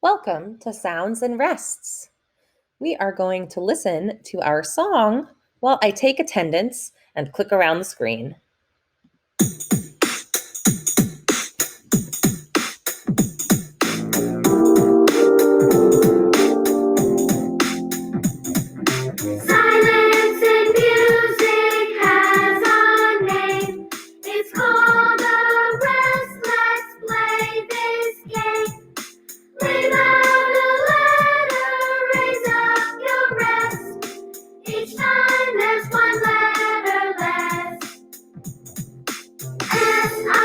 Welcome to Sounds and Rests. We are going to listen to our song while I take attendance and click around the screen. Silence and music has a name. It's called a rest. Let's play this game. Leave out a letter, raise up your rest. Each time there's one letter less. S-I-L-E-N-C-E.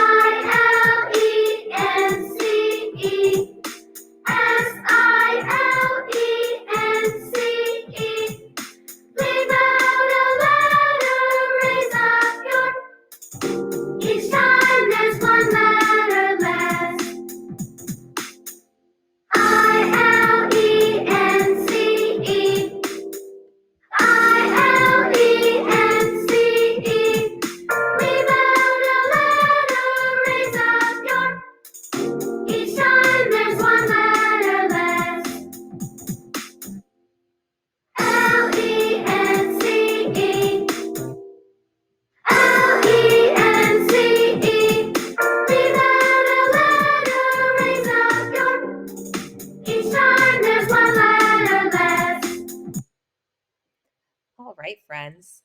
S-I-L-E-N-C-E. Leave out a letter, raise up your. Each time there's one letter less. I-L-E-N-C-E. I-L-E-N-C-E. Leave out a letter, raise up your. Each time there's one letter less. L-E-N-C-E. L-E-N-C-E. Leave out a letter, raise up your. Each time there's one letter less. All right, friends.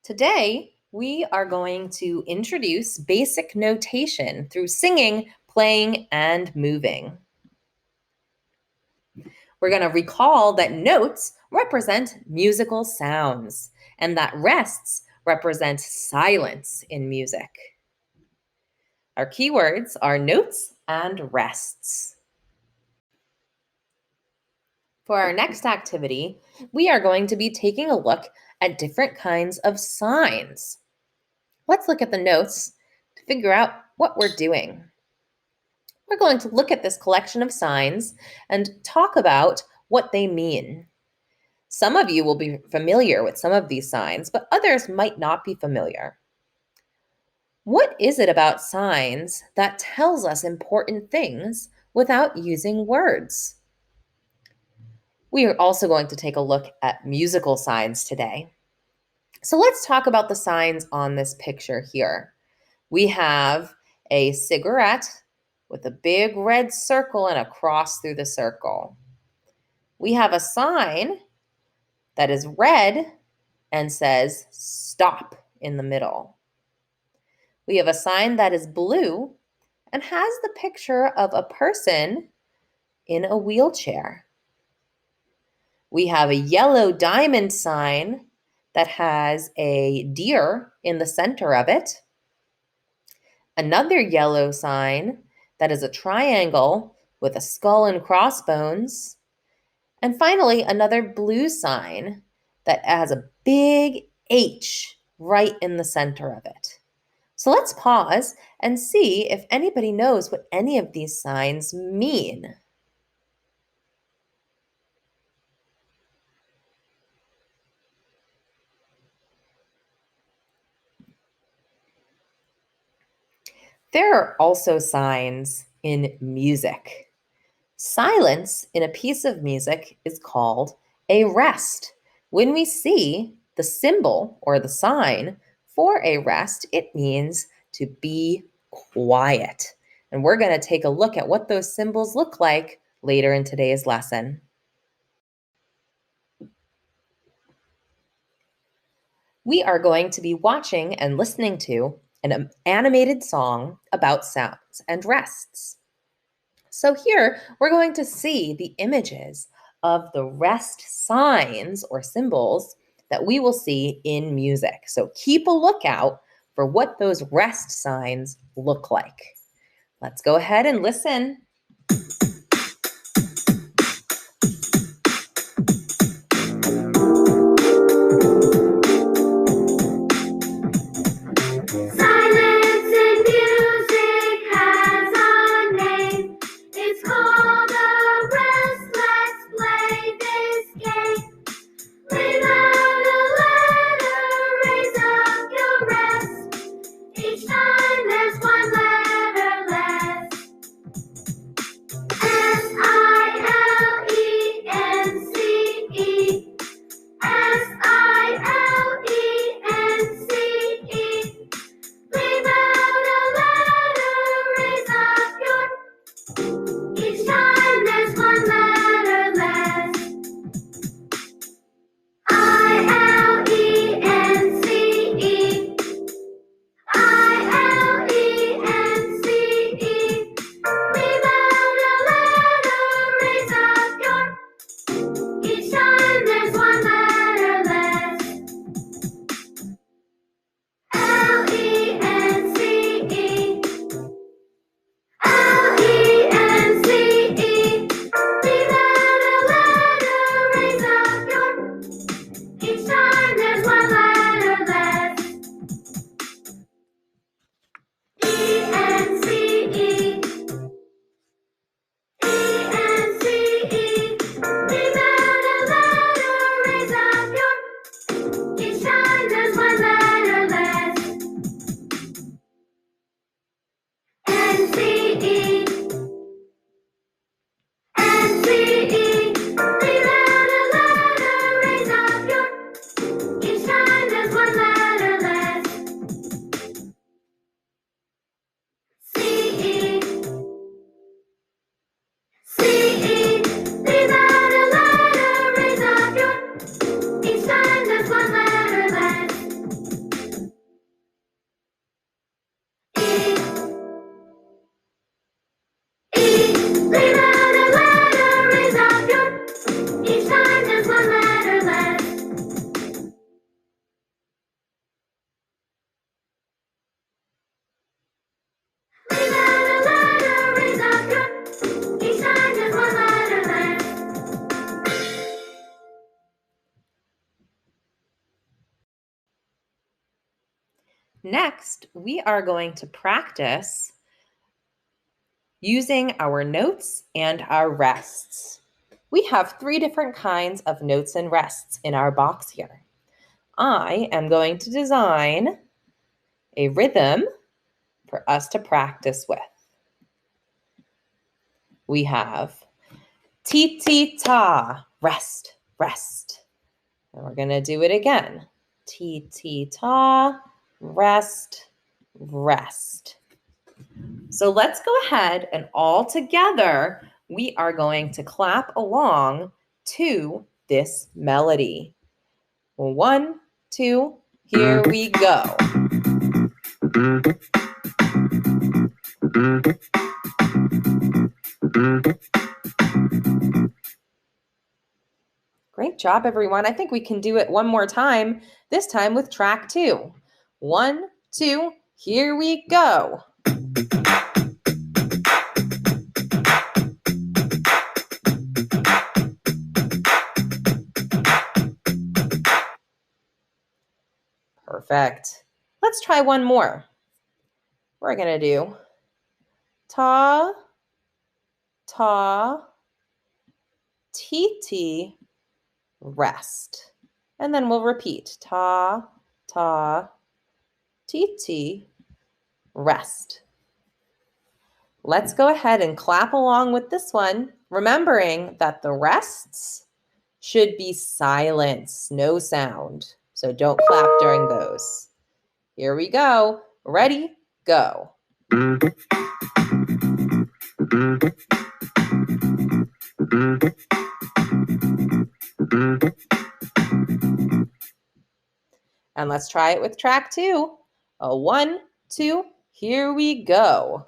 Today, we are going to introduce basic notation through singing, playing, and moving. We're going to recall that notes represent musical sounds and that rests represent silence in music. Our keywords are notes and rests. For our next activity, we are going to be taking a look at different kinds of signs. Let's look at the notes to figure out what we're doing. We're going to look at this collection of signs and talk about what they mean. Some of you will be familiar with some of these signs, but others might not be familiar. What is it about signs that tells us important things without using words? We are also going to take a look at musical signs today. So let's talk about the signs on this picture here. We have a cigarette with a big red circle and a cross through the circle. We have a sign that is red and says stop in the middle. We have a sign that is blue and has the picture of a person in a wheelchair. We have a yellow diamond sign that has a deer in the center of it. Another yellow sign that is a triangle with a skull and crossbones. And finally, another blue sign that has a big H right in the center of it. So let's pause and see if anybody knows what any of these signs mean. There are also signs in music. Silence in a piece of music is called a rest. When we see the symbol or the sign for a rest, it means to be quiet. And we're going to take a look at what those symbols look like later in today's lesson. We are going to be watching and listening to an animated song about sounds and rests. So here we're going to see the images of the rest signs or symbols that we will see in music. So keep a lookout for what those rest signs look like. Let's go ahead and listen. Silence and music has a name. It's called a rest. Let's play this game. Leave out a letter, raise up your rest. Each time there's one letter less. Next, we are going to practice using our notes and our rests. We have 3 different kinds of notes and rests in our box here. I am going to design a rhythm for us to practice with. We have ti-ti-ta, rest, rest. And we're going to do it again. Ti-ti-ta, rest, rest. So let's go ahead and all together, we are going to clap along to this melody. 1, 2, here we go. Great job, everyone. I think we can do it one more time, this time with track 2. 1, 2, here we go. Perfect. Let's try one more. We're going to do ta, ta, ti-ti, rest. And then we'll repeat ta, ta, ti-ti, rest. Let's go ahead and clap along with this one, remembering that the rests should be silence, no sound. So don't clap during those. Here we go. Ready? Go. And let's try it with track 2. 1, 2, here we go.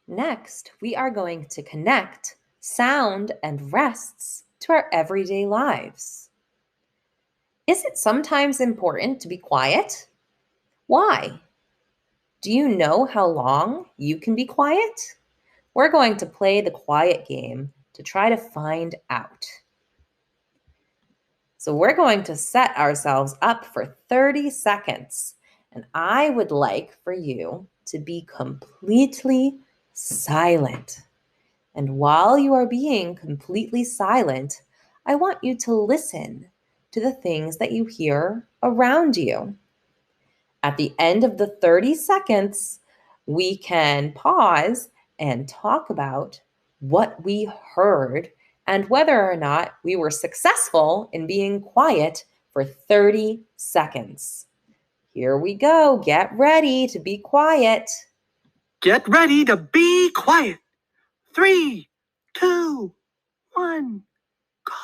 Next, we are going to connect sound and rests to our everyday lives. Is it sometimes important to be quiet? Why? Do you know how long you can be quiet? We're going to play the quiet game to try to find out. So we're going to set ourselves up for 30 seconds, and I would like for you to be completely silent. And while you are being completely silent, I want you to listen to the things that you hear around you. At the end of the 30 seconds, we can pause and talk about what we heard and whether or not we were successful in being quiet for 30 seconds. Here we go. Get ready to be quiet. Get ready to be quiet. 3, 2, 1, go.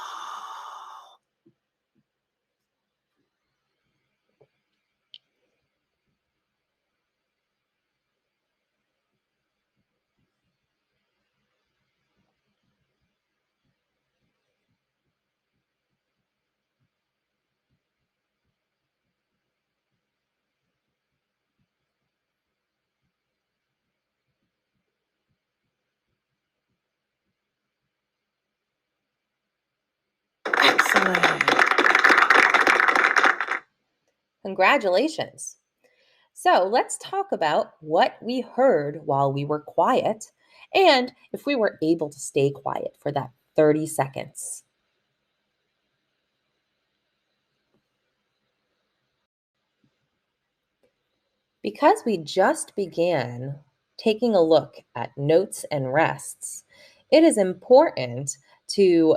Excellent. Congratulations. So let's talk about what we heard while we were quiet and if we were able to stay quiet for that 30 seconds. Because we just began taking a look at notes and rests, it is important to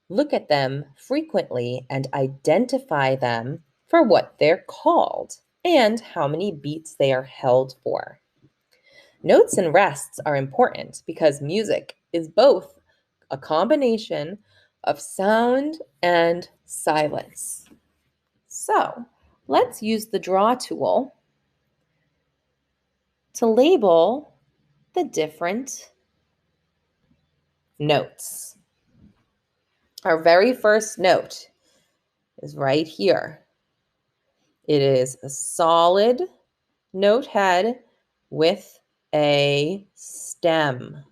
look at them frequently and identify them for what they're called and how many beats they are held for. Notes and rests are important because music is both a combination of sound and silence. So let's use the draw tool to label the different notes. Our very first note is right here. It is a solid note head with a stem.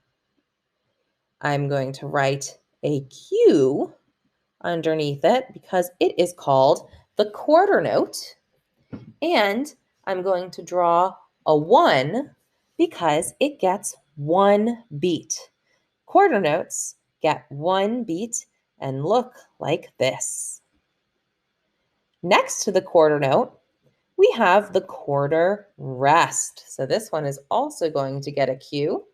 I'm going to write a Q underneath it because it is called the quarter note. And I'm going to draw a 1 because it gets 1 beat. Quarter notes get 1 beat and look like this. Next to the quarter note, we have the quarter rest. So this one is also going to get a Q.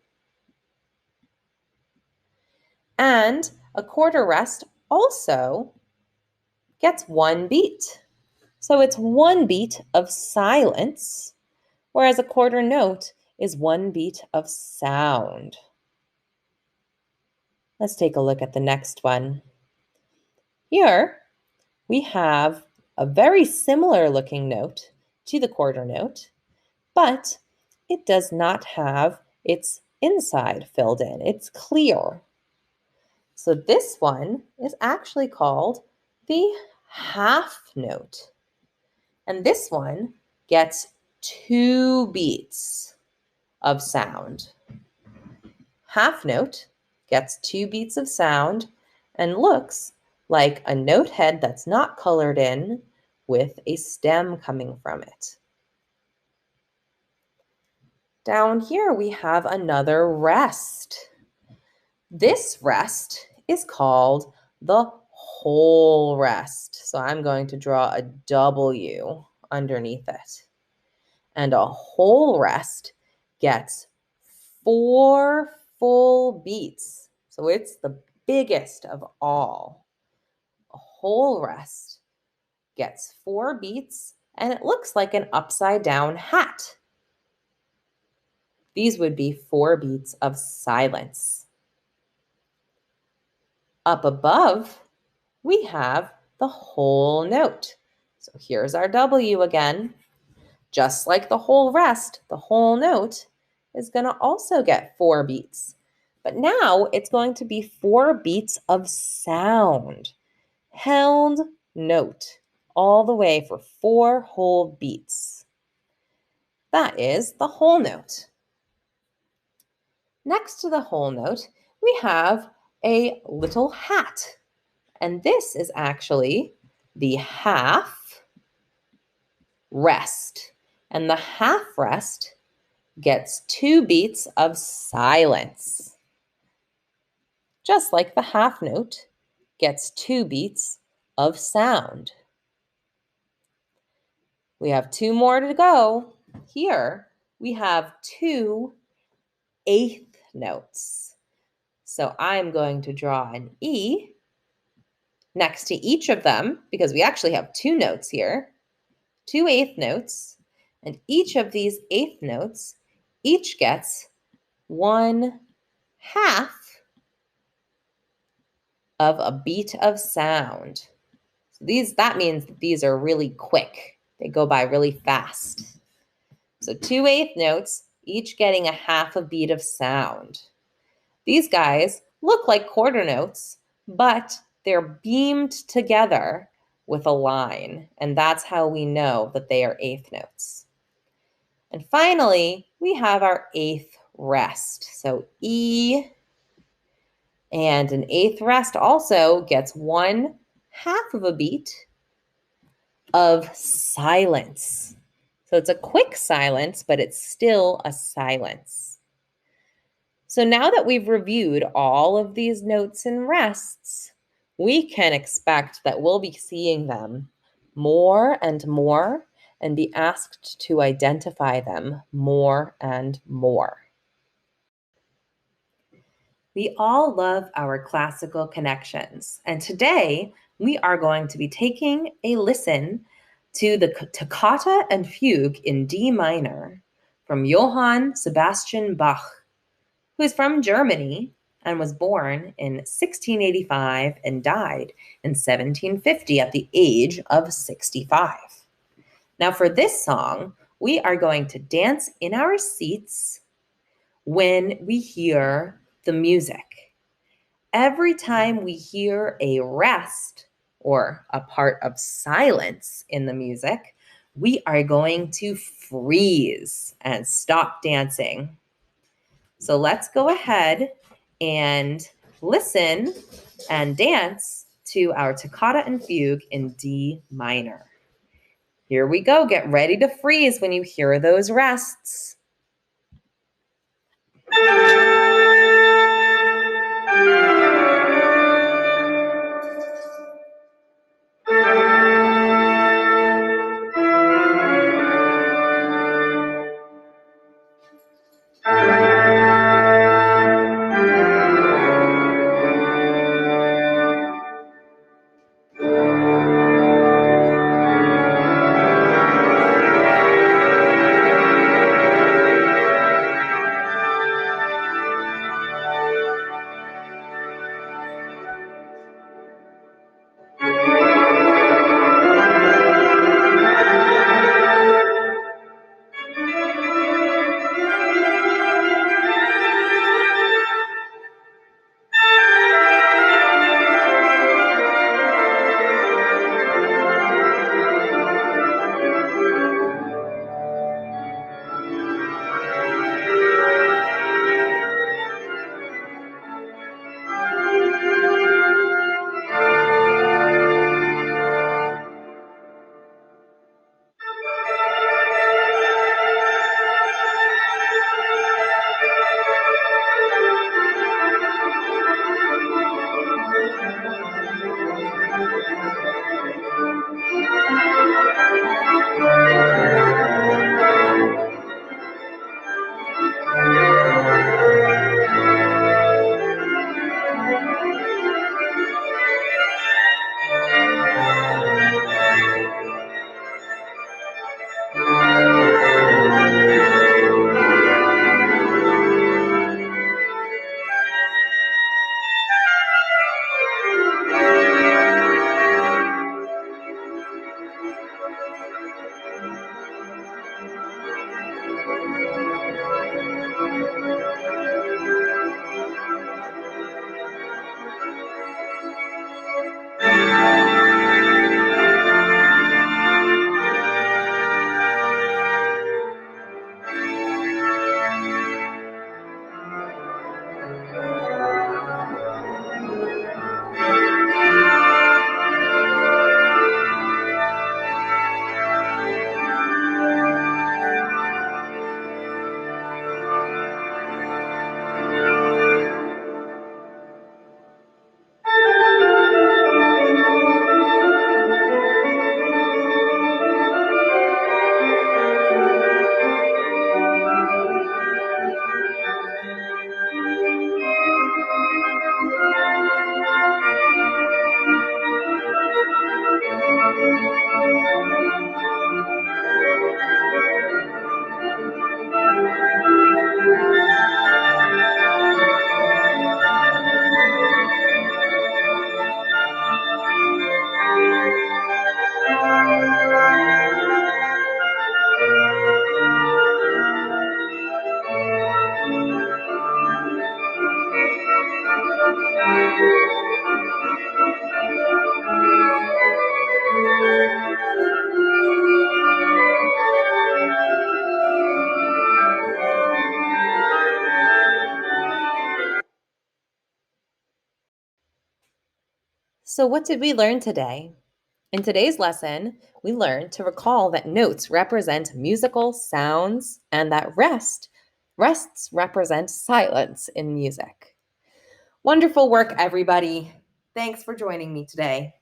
And a quarter rest also gets 1 beat. So it's 1 beat of silence, whereas a quarter note is 1 beat of sound. Let's take a look at the next one. Here we have a very similar looking note to the quarter note, but it does not have its inside filled in. It's clear. So this one is actually called the half note. And this one gets 2 beats of sound. Half note gets 2 beats of sound and looks like a note head that's not colored in with a stem coming from it. Down here we have another rest. This rest is called the whole rest. So I'm going to draw a W underneath it. And a whole rest gets 4 full beats. So it's the biggest of all. A whole rest gets 4 beats and it looks like an upside down hat. These would be 4 beats of silence. Up above, we have the whole note. So here's our W again. Just like the whole rest, the whole note is going to also get 4 beats. But now it's going to be 4 beats of sound. Held note all the way for 4 whole beats. That is the whole note. Next to the whole note, we have a little hat. And this is actually the half rest. And the half rest gets 2 beats of silence. Just like the half note gets 2 beats of sound. We have 2 more to go. Here we have 2 eighth notes. So I'm going to draw an E next to each of them because we actually have 2 notes here, 2 eighth notes, and each of these eighth notes each gets 1/2 of a beat of sound. So that means that these are really quick. They go by really fast. So 2 eighth notes, each getting 1/2 a beat of sound. These guys look like quarter notes, but they're beamed together with a line, and that's how we know that they are eighth notes. And finally, we have our eighth rest. So E and an eighth rest also gets 1/2 of a beat of silence. So it's a quick silence, but it's still a silence. So now that we've reviewed all of these notes and rests, we can expect that we'll be seeing them more and more and be asked to identify them more and more. We all love our classical connections, and today we are going to be taking a listen to the Toccata and Fugue in D minor from Johann Sebastian Bach, who is from Germany and was born in 1685 and died in 1750 at the age of 65. Now for this song, we are going to dance in our seats when we hear the music. Every time we hear a rest or a part of silence in the music, we are going to freeze and stop dancing. So let's go ahead and listen and dance to our toccata and fugue in D minor. Here we go. Get ready to freeze when you hear those rests. So, what did we learn today? In today's lesson, we learned to recall that notes represent musical sounds and that rests represent silence in music. Wonderful work, everybody. Thanks for joining me today.